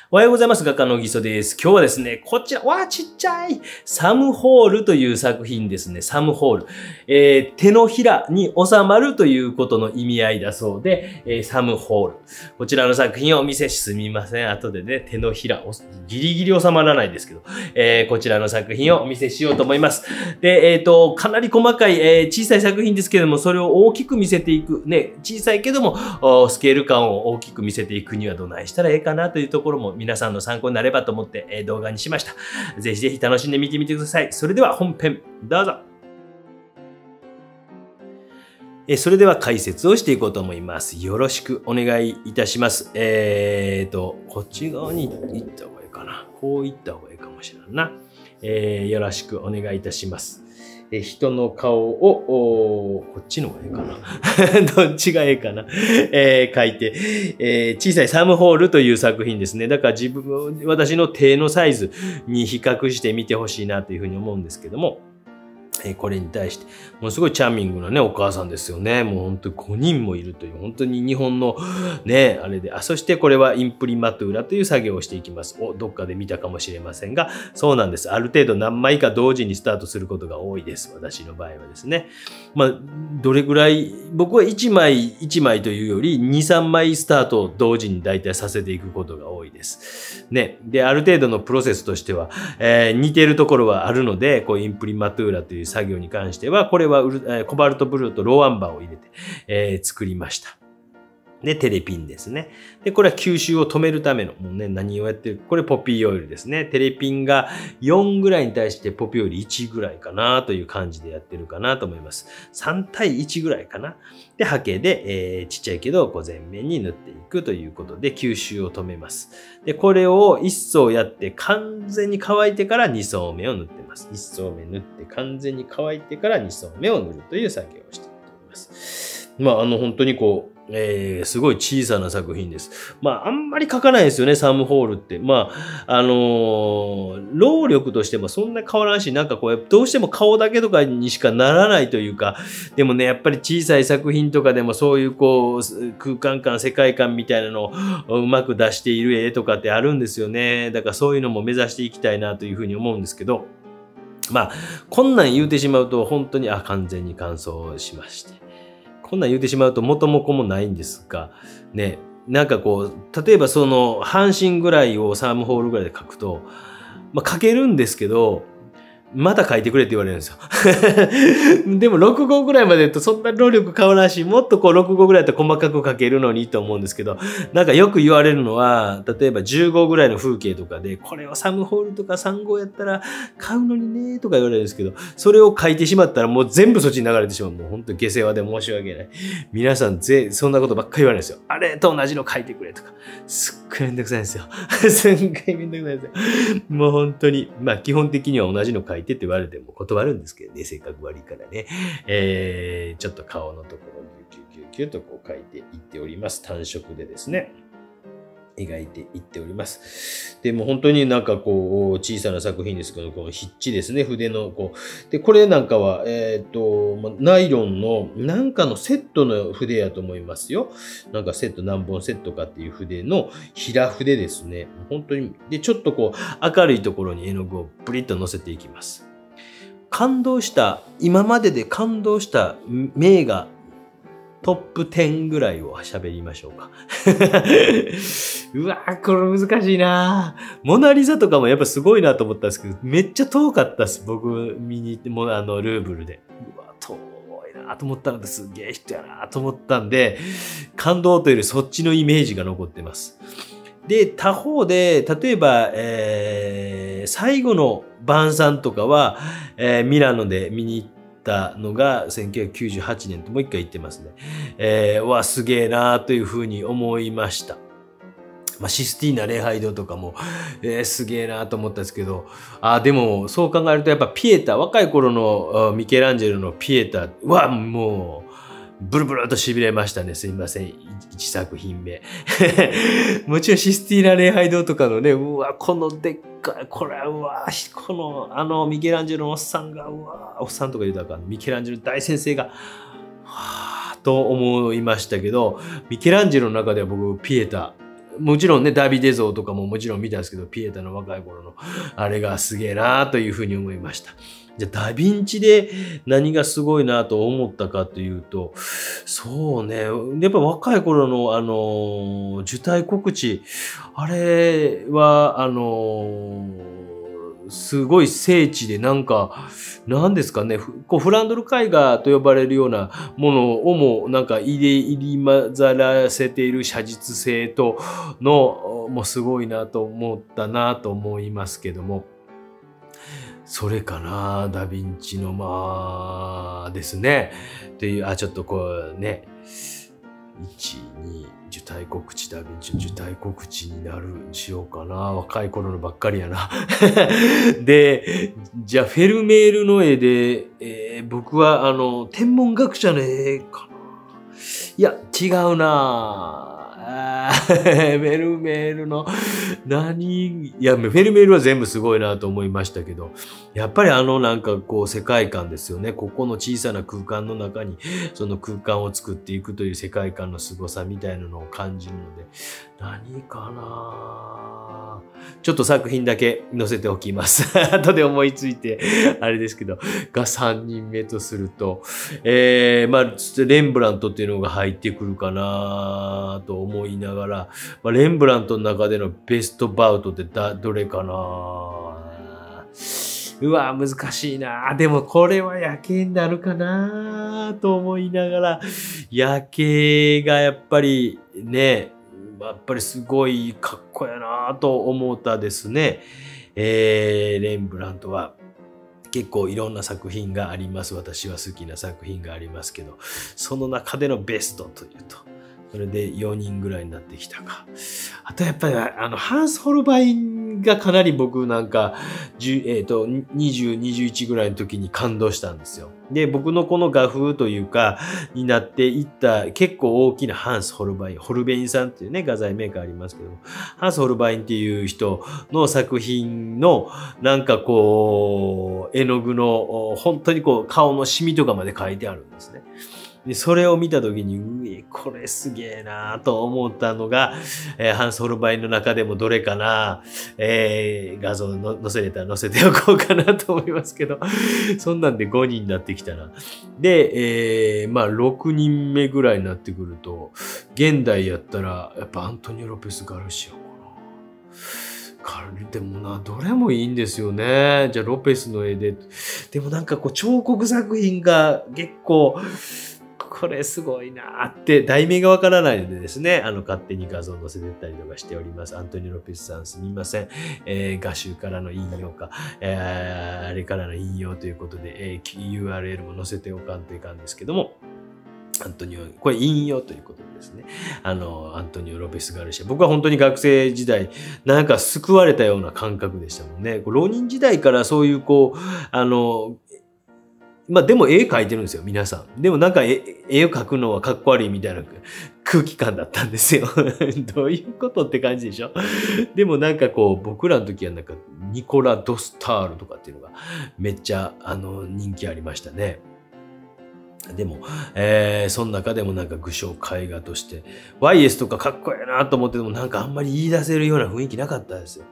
おはようございます。画家のぎそです。今日はですね、こちら、わーちっちゃいサムホールという作品ですね。サムホール。手のひらに収まるということの意味合いだそうで、サムホール。こちらの作品をお見せしすみません。後でね、手のひら、ギリギリ収まらないですけど、こちらの作品をお見せしようと思います。で、かなり細かい、小さい作品ですけども、それを大きく見せていく。ね、小さいけども、スケール感を大きく見せていくにはどないしたらええかなというところも皆さんの参考になればと思って、動画にしました。ぜひぜひ楽しんで見てみてください。それでは本編、どうぞ。それでは解説をしていこうと思います。よろしくお願いいたします。こっち側に行った方がいいかな。こう行った方がいいかもしれんな。よろしくお願いいたします。人の顔を、こっちの方がいいかな。どっちがいいかな。書いて、小さいサムホールという作品ですね。だから私の手のサイズに比較して見てほしいなというふうに思うんですけども、これに対して、ものすごいチャーミングなね、お母さんですよね。もう本当に5人もいるという、本当に日本のね、あれで、そしてこれはインプリマトゥーラという作業をしていきます。どっかで見たかもしれませんが、そうなんです。ある程度何枚か同時にスタートすることが多いです。私の場合はですね。まあ、どれぐらい、僕は1枚1枚というより、2、3枚スタートを同時に大体させていくことが多いです。ね。で、ある程度のプロセスとしては、似ているところはあるので、こうインプリマトゥーラという作業に関しては、これはコバルトブルーとローアンバーを入れて、作りました。で、テレピンですね。で、これは吸収を止めるための、もうね、何をやってる。これポピーオイルですね。テレピンが4ぐらいに対してポピーオイル1ぐらいかなという感じでやってるかなと思います。3対1ぐらいかな。で、ハケで、ちっちゃいけど、こう全面に塗っていくということで、吸収を止めます。で、これを1層やって完全に乾いてから2層目を塗ってます。1層目塗って完全に乾いてから2層目を塗るという作業をしています。まあ、本当にこう、すごい小さな作品です。まあ、あんまり書かないですよね、サムホールって。まあ、労力としてもそんな変わらんし、なんかこう、どうしても顔だけとかにしかならないというか、でもね、やっぱり小さい作品とかでもそういうこう、空間感、世界観みたいなのをうまく出している絵とかってあるんですよね。だからそういうのも目指していきたいなというふうに思うんですけど、まあ、こんなん言うてしまうと、本当に、完全に完走しまして。こんなん言うてしまうと元も子もないんですが、ね、なんかこう、例えばその半身ぐらいをサムホールぐらいで書くと、まあ書けるんですけど、また書いてくれって言われるんですよ。でも6号ぐらいまで言うとそんな労力変わらんし、もっとこう6号ぐらいだと細かく書けるのにと思うんですけど、なんかよく言われるのは、例えば10号ぐらいの風景とかで、これはサムホールとか3号やったら買うのにねとか言われるんですけど、それを書いてしまったらもう全部そっちに流れてしまう。もう本当に下世話で申し訳ない。皆さんそんなことばっかり言われるんですよ。あれと同じの書いてくれとか。すっごいめんどくさいんですよ。すっごいめんどくさいんですよ。もう本当に、まあ基本的には同じの書いてって言われても断るんですけどね、性格悪いからね。ちょっと顔のところをギュギュギュギュとこう書いていっております。単色でですね。描いていっております。でも本当になんかこう、小さな作品ですけど、この筆致ですね、筆のこう。で、これなんかは、ナイロンのなんかのセットの筆やと思いますよ。なんかセット、何本セットかっていう筆の平筆ですね。本当に。で、ちょっとこう、明るいところに絵の具をプリッと乗せていきます。今までで感動した名画、トップ10ぐらいを喋りましょうか。うわぁ、これ難しいなぁ。モナリザとかもやっぱすごいなと思ったんですけど、めっちゃ遠かったです。僕見に行っても、ルーブルで。うわ、遠いなと思ったのですげえ人やなと思ったんで、感動というよりそっちのイメージが残ってます。で、他方で、例えば、最後の晩餐とかは、ミラノで見に行ったのが1998年ともう一回言ってますね。わ、すげえなというふうに思いました。まあ、システィーナ礼拝堂とかも、すげえなと思ったんですけど、でもそう考えるとやっぱピエタ、若い頃のミケランジェロのピエタはもう、ブルブルと痺れましたね。すいません。一作品目。もちろんシスティーナ礼拝堂とかのね、うわ、このでっかい、これうわ、このミケランジェロのおっさんが、うわ、おっさんとか言うたらあかん、ミケランジェロ大先生が、はぁ、と思いましたけど、ミケランジェロの中では僕、ピエタ、もちろんね、ダビデ像とかももちろん見たんですけど、ピエタの若い頃のあれがすげえなというふうに思いました。じゃあダヴィンチで何がすごいなと思ったかというと、そうね、やっぱ若い頃の受胎告知、あれはすごい精緻でなんか、なんですかね、こうフランドル絵画と呼ばれるようなものをもなんか入り混ざらせている写実性との、もうすごいなと思ったなと思いますけども、それかな、ダヴィンチのまあですね。っていう、ちょっとこうね、1、2、受胎告知、ダヴィンチの受胎告知にしようかな。若い頃のばっかりやな。で、じゃあフェルメールの絵で、僕は天文学者の絵かな。いや、違うな。フェルメールのいや、フェルメールは全部すごいなと思いましたけど、やっぱりなんかこう世界観ですよね。ここの小さな空間の中にその空間を作っていくという世界観の凄さみたいなのを感じるので、何かな、ちょっと作品だけ載せておきます。後で思いついて、あれですけど、が3人目とすると、まあ、レンブラントっていうのが入ってくるかなと思いながら、まあ、レンブラントの中でのベストバウトってどれかな、うわ、難しいな。でもこれは夜景になるかなと思いながら、夜景がやっぱりね、やっぱりすごいかっこやなと思ったですね。レンブラントは結構いろんな作品があります。私は好きな作品がありますけど、その中でのベストというと、それで4人ぐらいになってきたか。あとやっぱりハンス・ホルバインがかなり僕なんか、20、21ぐらいの時に感動したんですよ。で、僕のこの画風というか、になっていった結構大きなハンス・ホルバイン、ホルベインさんっていうね、画材メーカーありますけども、ハンス・ホルバインっていう人の作品のなんかこう、絵の具の本当にこう顔のシミとかまで描いてあるんですね。で、それを見たときに、これすげえなと思ったのが、ハンス・ホルバインの中でもどれかな、画像の載せれたら載せておこうかなと思いますけど、そんなんで5人になってきたな。で、まあ6人目ぐらいになってくると、現代やったら、やっぱアントニオ・ロペス・ガルシアかな。でもな、どれもいいんですよね。じゃあロペスの絵で。でもなんかこう彫刻作品が結構、これすごいなーって、題名がわからないのでですね、勝手に画像を載せてったりとかしております。アントニオ・ロペスさんすみません。画集からの引用か、あれからの引用ということで、URL も載せておかんといかんですけども、これ引用ということでですね。アントニオ・ロペス・ガルシア。僕は本当に学生時代、なんか救われたような感覚でしたもんね。浪人時代からそういうこう、まあでも絵描いてるんですよ、皆さん。でもなんか絵を描くのはかっこ悪いみたいな空気感だったんですよ。どういうことって感じでしょ。でもなんかこう、僕らの時はなんかニコラ・ドスタールとかっていうのがめっちゃ人気ありましたね。でも、その中でもなんか具象絵画として、YS とかかっこええなと思っててもなんかあんまり言い出せるような雰囲気なかったですよ。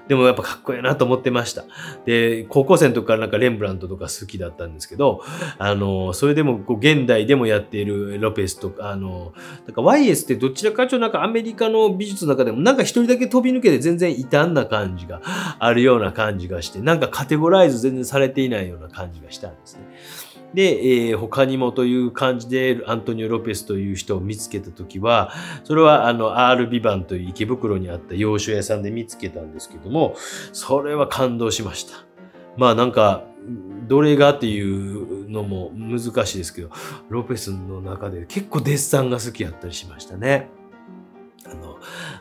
でもやっぱかっこええなと思ってました。で、高校生の時からなんかレンブラントとか好きだったんですけど、それでもこう現代でもやっているロペスとか、なんか YS ってどちらかというとなんかアメリカの美術の中でもなんか一人だけ飛び抜けて全然異端な感じがあるような感じがして、なんかカテゴライズ全然されていないような感じがしたんですね。で、他にもという感じでアントニオ・ロペスという人を見つけたときは、それはR ビバンという池袋にあった洋書屋さんで見つけたんですけども、それは感動しました。まあなんか、どれがっていうのも難しいですけど、ロペスの中で結構デッサンが好きやったりしましたね。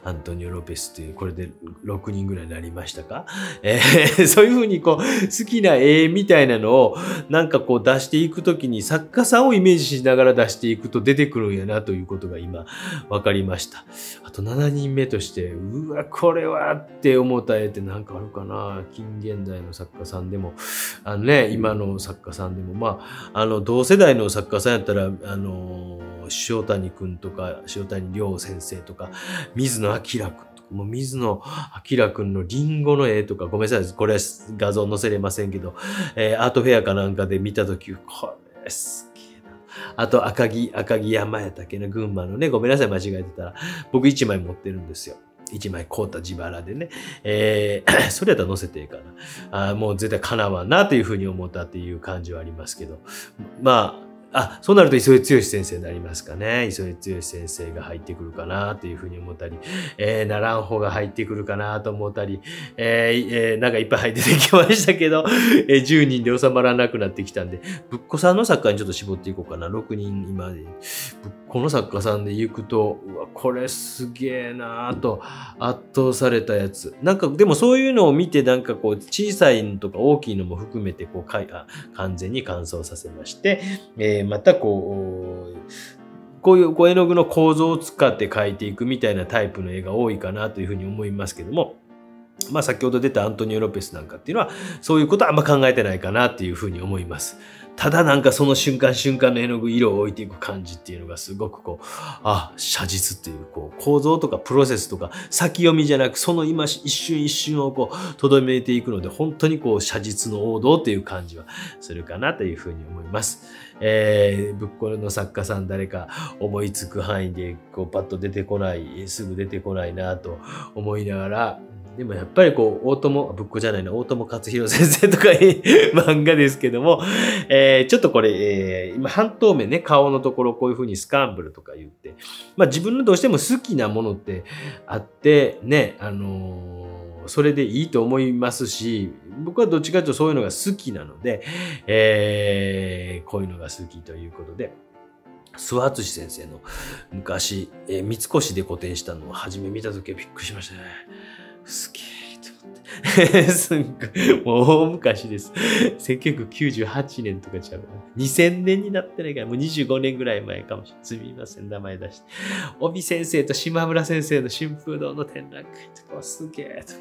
アントニオ・ロペスという、これで6人ぐらいになりましたか、そういうふうにこう、好きな絵みたいなのをなんかこう出していくときに作家さんをイメージしながら出していくと出てくるんやなということが今分かりました。あと7人目として、うわ、これはって思った絵ってなんかあるかな。近現代の作家さんでも、今の作家さんでも、まあ、同世代の作家さんやったら、塩谷くんとか、塩谷亮先生とか、水野明くんとか、もう水野明くんのリンゴの絵とか、ごめんなさい、これは画像載せれませんけど、アートフェアかなんかで見たとき、これすげえな。あと赤城山やったっけな、群馬のね、ごめんなさい、間違えてたら。僕1枚持ってるんですよ。1枚買うた自腹でね。それやったら載せていいかな。もう絶対叶わんなというふうに思ったっていう感じはありますけど。まあ、そうなると磯江剛先生になりますかね。磯江剛先生が入ってくるかなというふうに思ったり、ナランホが入ってくるかなと思ったり、なんかいっぱい入ってきましたけど、10人で収まらなくなってきたんで、ぶっこさんの作家にちょっと絞っていこうかな。6人今で。ぶっこの作家さんで行くと、うわ、これすげえなぁと圧倒されたやつ。なんか、でもそういうのを見て、なんかこう、小さいのとか大きいのも含めて、こう、完全に乾燥させまして、またこういう絵の具の構造を使って描いていくみたいなタイプの絵が多いかなというふうに思いますけども、まあ先ほど出たアントニオ・ロペスなんかっていうのはそういうことはあんま考えてないかなっていうふうに思います。ただなんかその瞬間瞬間の絵の具色を置いていく感じっていうのがすごくこう、写実っていうこう構造とかプロセスとか先読みじゃなくその今一瞬一瞬をこう留めていくので本当にこう写実の王道っていう感じはするかなというふうに思います。ぶっこの作家さん誰か思いつく範囲でこうパッと出てこない、すぐ出てこないなと思いながら、でもやっぱりこう、大友克洋先生とか漫画ですけども、ちょっとこれ、今半透明ね、顔のところこういう風にスカンブルとか言って、まあ自分のどうしても好きなものってあって、ね、それでいいと思いますし、僕はどっちかというとそういうのが好きなので、こういうのが好きということで、諏訪敦先生の昔、三越で個展したのを初め見たときはびっくりしましたね。すげえと思って。すっごい、もう大昔です。1998年とかちゃうかな。2000年になってないから、もう25年ぐらい前かもしれない。すみません、名前出して。帯先生と島村先生の春風堂の展覧会とかはすげえと。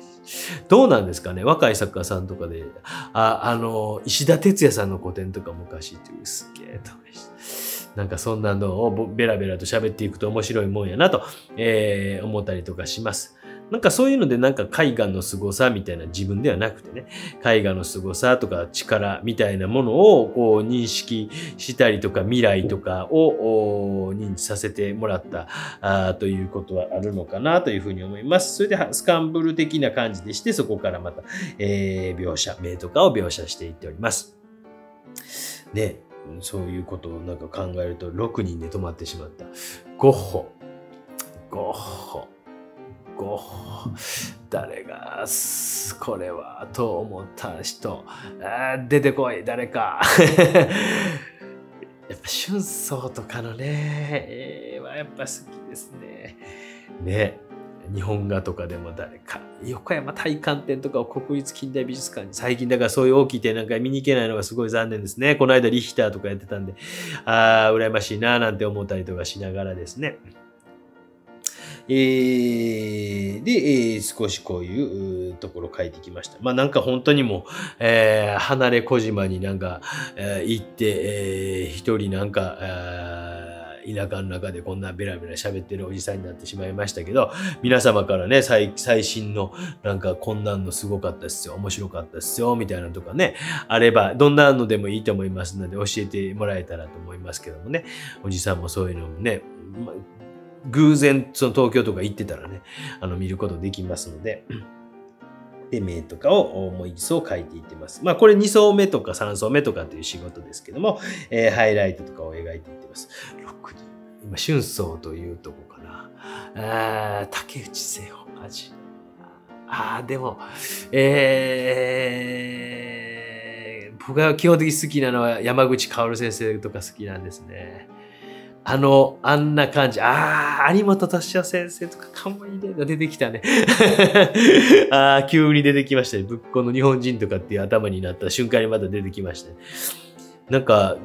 どうなんですかね、若い作家さんとかで。石田哲也さんの個展とか昔っていうすげえと思いました。なんかそんなのをベラベラと喋っていくと面白いもんやなと、思ったりとかします。なんかそういうのでなんか絵画の凄さみたいな自分ではなくてね、絵画の凄さとか力みたいなものをこう認識したりとか未来とかを認知させてもらったということはあるのかなというふうに思います。それでスカンブル的な感じでしてそこからまた、描写、目とかを描写していっております。で、そういうことをなんか考えると6人で止まってしまった。ゴッホ。誰がこれはと思った人、出てこい誰かやっぱ春草とかのね、はやっぱ好きですね。ね、日本画とかでも誰か横山大観展とかを国立近代美術館に最近だからそういう大きい展覧会見に行けないのがすごい残念ですね。この間リヒターとかやってたんで羨ましいななんて思ったりとかしながらですね。で、少しこういうところ書いてきました。まあなんか本当にもう、離れ小島になんか、行って、一人なんか、田舎の中でこんなベラベラ喋ってるおじさんになってしまいましたけど、皆様からね、最新のなんかこんなんのすごかったっすよ、面白かったっすよ、みたいなのとかね、あれば、どんなのでもいいと思いますので、教えてもらえたらと思いますけどもね、おじさんもそういうのもね、偶然その東京とか行ってたらね、見ることできますので、で、目とかをもう一層描いていってます。まあこれ2層目とか3層目とかという仕事ですけども、ハイライトとかを描いていってます。6人。今、春草というとこかな。竹内瀬穂はじ。でも、僕が基本的に好きなのは山口薫先生とか好きなんですね。あんな感じ。有本敏夫先生とかかわいいねが出てきたね。急に出てきましたね。ぶっこの日本人とかっていう頭になった瞬間にまた出てきましたね。なんか、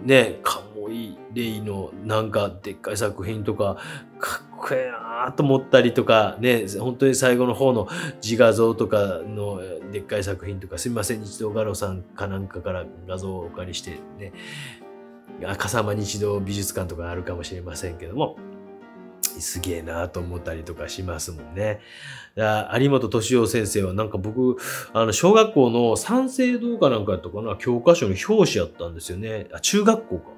ね、カモイレイのなんかでっかい作品とか、かっこええなと思ったりとか、ね、本当に最後の方の自画像とかのでっかい作品とか、すみません、日動画廊さんかなんかから画像をお借りしてね、笠間日動美術館とかあるかもしれませんけども、すげえなと思ったりとかしますもんね。有本敏夫先生はなんか僕、小学校の三省堂かなんかやったかな、教科書の表紙やったんですよね。中学校か。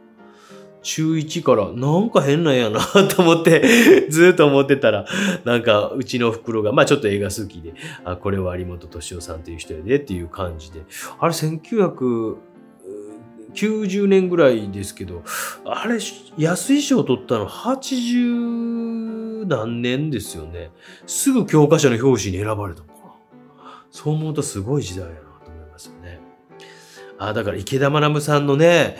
中1からなんか変なんやなと思って、ずっと思ってたら、なんかうちの袋が、まあちょっと映画好きで、これは有本敏夫さんという人やでっていう感じで、あれ1990年ぐらいですけど、あれ、安い賞取ったの80何年ですよね。すぐ教科書の表紙に選ばれたのかな。そう思うとすごい時代やなと思いますよね。だから池田学さんのね、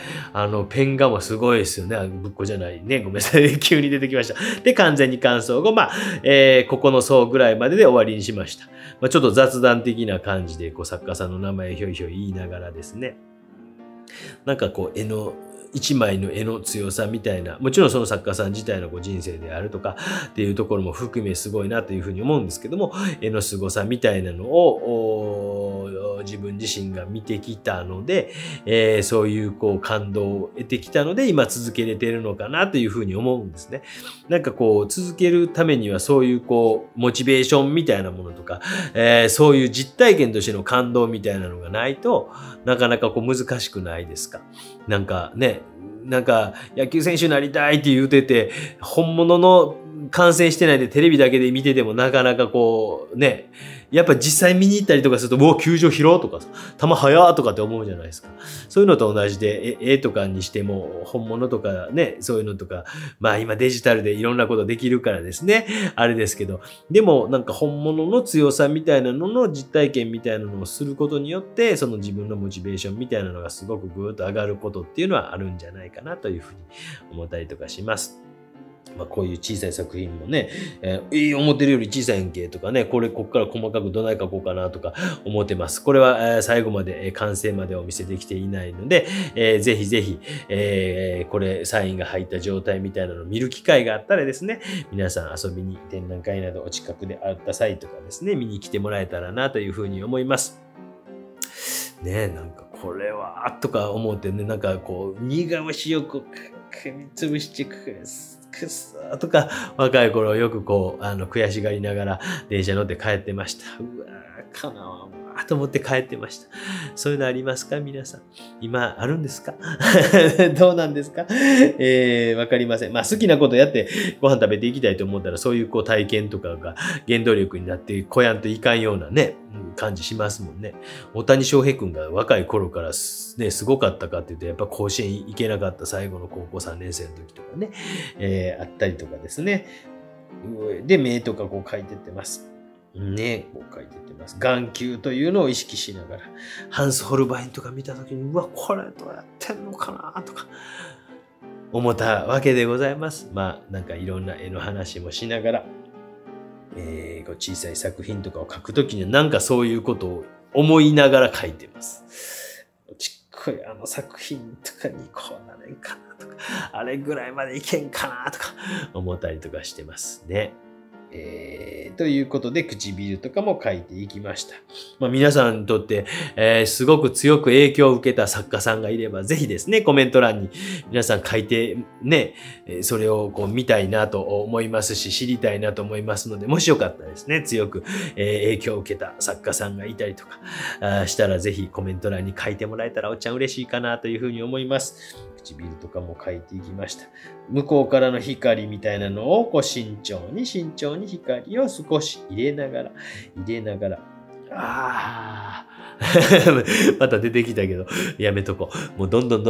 ペン画もすごいですよね。ぶっこじゃないね。ごめんなさい。急に出てきました。で、完全に完走後、ここの層ぐらいまでで終わりにしました。ちょっと雑談的な感じで、作家さんの名前ひょいひょい言いながらですね。なんか一枚の絵の強さみたいな、もちろんその作家さん自体の人生であるとかっていうところも含めすごいなというふうに思うんですけども、絵の凄さみたいなのを自分自身が見てきたので、そういう感動を得てきたので今続けれてるのかなというふうに思うんですね。なんか続けるためにはそういうモチベーションみたいなものとか、そういう実体験としての感動みたいなのがないとなかなか難しくないですか。なんかね、なんか野球選手になりたいって言うてて、本物の観戦してないでテレビだけで見ててもなかなかね、やっぱ実際見に行ったりとかすると、球場広とかさ、球速とかって思うじゃないですか。そういうのと同じで、絵とかにしても、本物とかね、そういうのとか、今デジタルでいろんなことできるからですね、あれですけど、でもなんか本物の強さみたいなのの実体験みたいなのをすることによって、その自分のモチベーションみたいなのがすごくぐーっと上がることっていうのはあるんじゃないかなというふうに思ったりとかします。こういう小さい作品もね、思ってるより小さいんけとかね、こっから細かくどない書こうかなとか思ってます。これは最後まで、完成までお見せできていないので、ぜひぜひ、これサインが入った状態みたいなのを見る機会があったらですね、皆さん遊びに展覧会などお近くであった際とかですね、見に来てもらえたらなというふうに思います。ね、なんかこれはとか思ってね、なんか苦虫を噛みつぶしてくそとか、若い頃よく悔しがりながら電車乗って帰ってました。うわー、かなわと思って帰ってました。そういうのありますか皆さん。今あるんですかどうなんですかわかりません。好きなことやってご飯食べていきたいと思ったら、そういう体験とかが原動力になってこやんといかんようなね、感じしますもんね。大谷翔平君が若い頃からね、すごかったかっていうと、やっぱ甲子園行けなかった最後の高校3年生の時とかね、あったりとかですね。で、目とか書いてってます。ね、書いてってます。眼球というのを意識しながら、ハンス・ホルバインとか見たときに、うわ、これどうやってんのかなとか、思ったわけでございます。なんかいろんな絵の話もしながら、小さい作品とかを書くときには、なんかそういうことを思いながら書いてます。ちっこい作品とかにこうなれんかなとか、あれぐらいまでいけんかなとか、思ったりとかしてますね。ということで、唇とかも書いていきました。皆さんにとって、すごく強く影響を受けた作家さんがいれば、ぜひですね、コメント欄に皆さん書いてね、それを見たいなと思いますし、知りたいなと思いますので、もしよかったらですね、強く、影響を受けた作家さんがいたりとかしたら、ぜひコメント欄に書いてもらえたら、おっちゃん嬉しいかなというふうに思います。唇とかも書いていきました。向こうからの光みたいなのを慎重に光を少し入れながら、また出てきたけど、やめとこう。もうどんどん、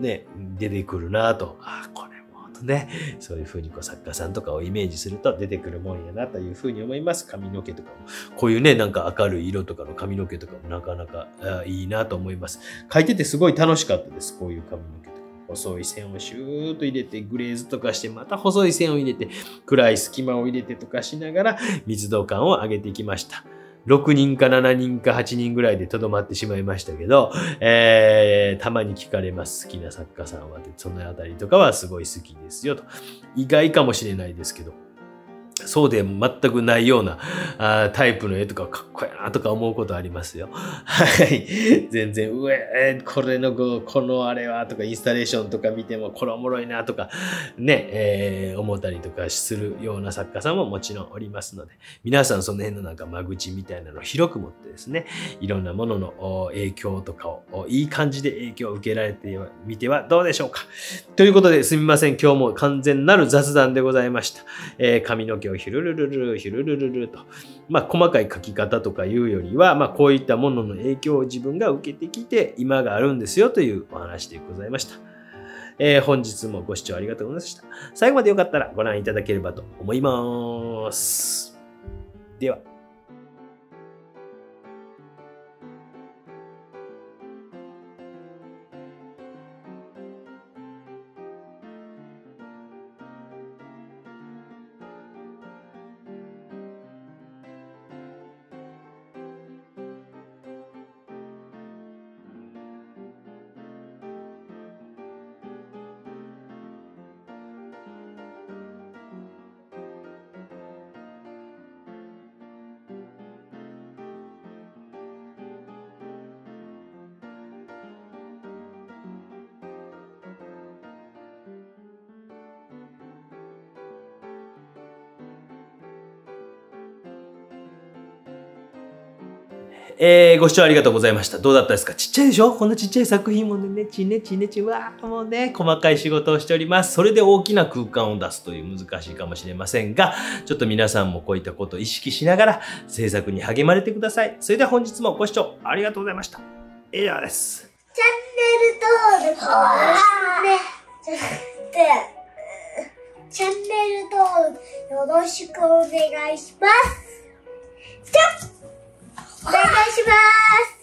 ね、出てくるなと。これもとね、そういうふうに作家さんとかをイメージすると出てくるもんやなというふうに思います。髪の毛とかも。こういうね、なんか明るい色とかの髪の毛とかもなかなかいいなと思います。描いててすごい楽しかったです。こういう髪の毛とか。細い線をシューッと入れて、グレーズとかして、また細い線を入れて、暗い隙間を入れてとかしながら、密度感を上げていきました。6人か7人か8人ぐらいでとどまってしまいましたけど、たまに聞かれます。好きな作家さんは。そのあたりとかはすごい好きですよと。意外かもしれないですけど、そうで全くないようなタイプの絵とかかっこいいなとか思うことありますよ。はい。全然、これのこのあれはとかインスタレーションとか見てもこれおもろいなとかね、思ったりとかするような作家さんももちろんおりますので、皆さんその辺のなんか間口みたいなのを広く持ってですね、いろんなものの影響とかをいい感じで影響を受けられてみてはどうでしょうか。ということですみません。今日も完全なる雑談でございました。髪の毛をヒュルルルル、ヒュルルルルと。細かい書き方とかいうよりは、こういったものの影響を自分が受けてきて、今があるんですよというお話でございました。本日もご視聴ありがとうございました。最後までよかったらご覧いただければと思います。では。ご視聴ありがとうございました。どうだったですか？ちっちゃいでしょ？こんなちっちゃい作品もね、ちねちねち、わーもうね、細かい仕事をしております。それで大きな空間を出すという難しいかもしれませんが、ちょっと皆さんもこういったことを意識しながら制作に励まれてください。それでは本日もご視聴ありがとうございました。以上です。チャンネル登録チャンネル登録よろしくお願いします。じゃあお願いします。